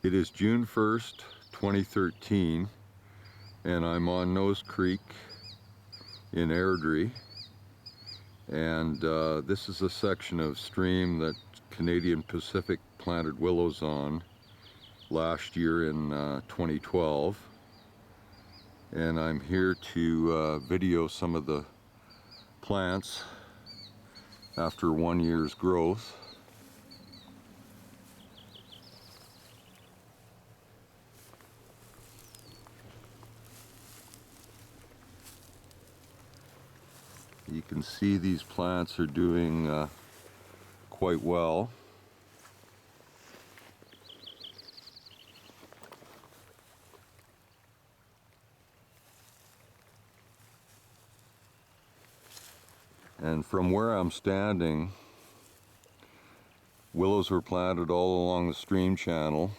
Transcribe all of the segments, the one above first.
It is June 1st, 2013, and I'm on Nose Creek in Airdrie. And this is a section of stream that Canadian Pacific planted willows on last year in 2012. And I'm here to video some of the plants after 1 year's growth. You can see these plants are doing quite well. And from where I'm standing, willows were planted all along the stream channel,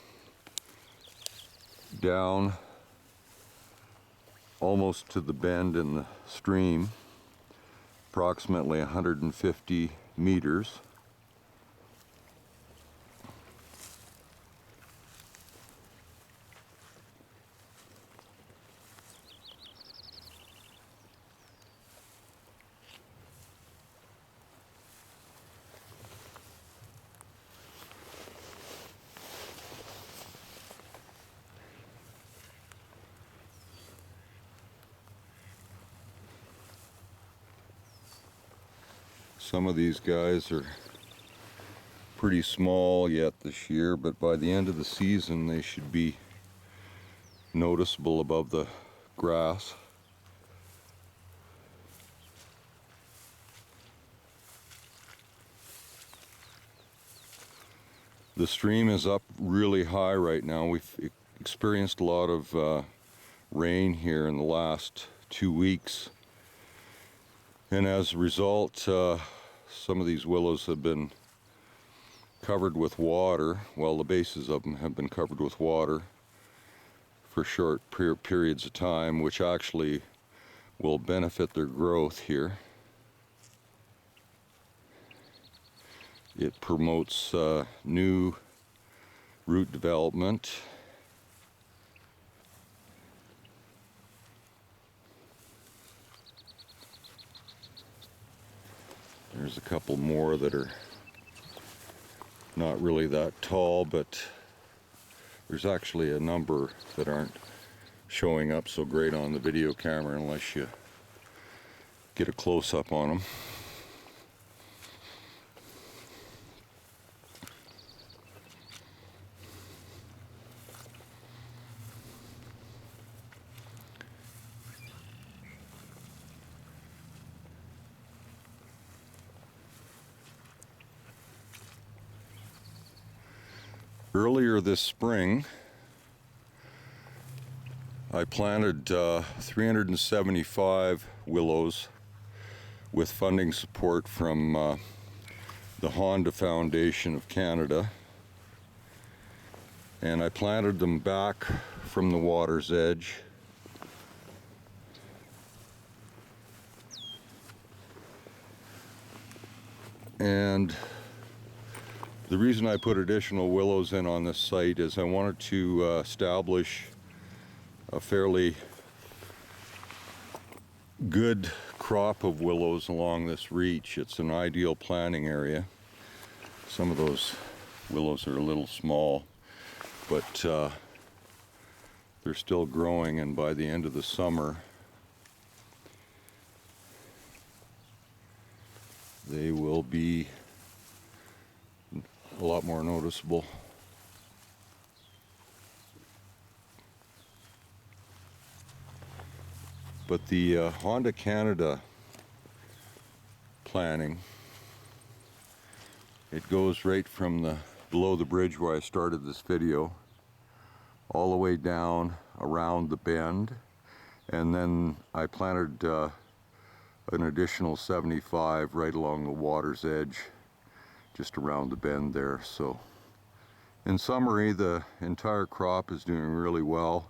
down almost to the bend in the stream, approximately 150 meters. Some of these guys are pretty small yet this year, but by the end of the season they should be noticeable above the grass. The stream is up really high right now. We've experienced a lot of rain here in the last 2 weeks, and as a result some of these willows have been covered with water. Well, the bases of them have been covered with water for short periods of time, which actually will benefit their growth here. It promotes new root development. There's a couple more that are not really that tall, but there's actually a number that aren't showing up so great on the video camera unless you get a close-up on them. Earlier this spring, I planted 375 willows with funding support from the Honda Foundation of Canada, and I planted them back from the water's edge. And the reason I put additional willows in on this site is I wanted to establish a fairly good crop of willows along this reach. It's an ideal planting area. Some of those willows are a little small, but they're still growing, and by the end of the summer they will be a lot more noticeable. But the Honda Canada planting, it goes right from the below the bridge where I started this video all the way down around the bend, and then I planted an additional 75 right along the water's edge, just around the bend there. So in summary, the entire crop is doing really well.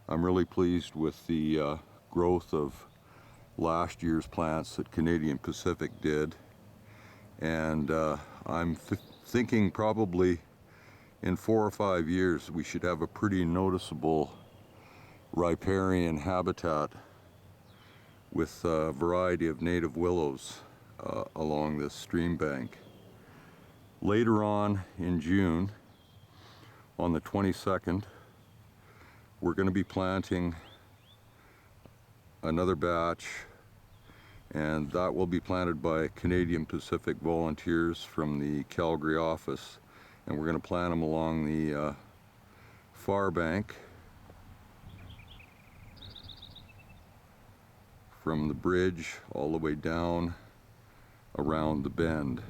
I'm really pleased with the growth of last year's plants that Canadian Pacific did, and I'm thinking probably in 4 or 5 years we should have a pretty noticeable riparian habitat with a variety of native willows along this stream bank. Later on in June, on the 22nd, we're going to be planting another batch, and that will be planted by Canadian Pacific volunteers from the Calgary office, and we're going to plant them along the far bank from the bridge all the way down around the bend.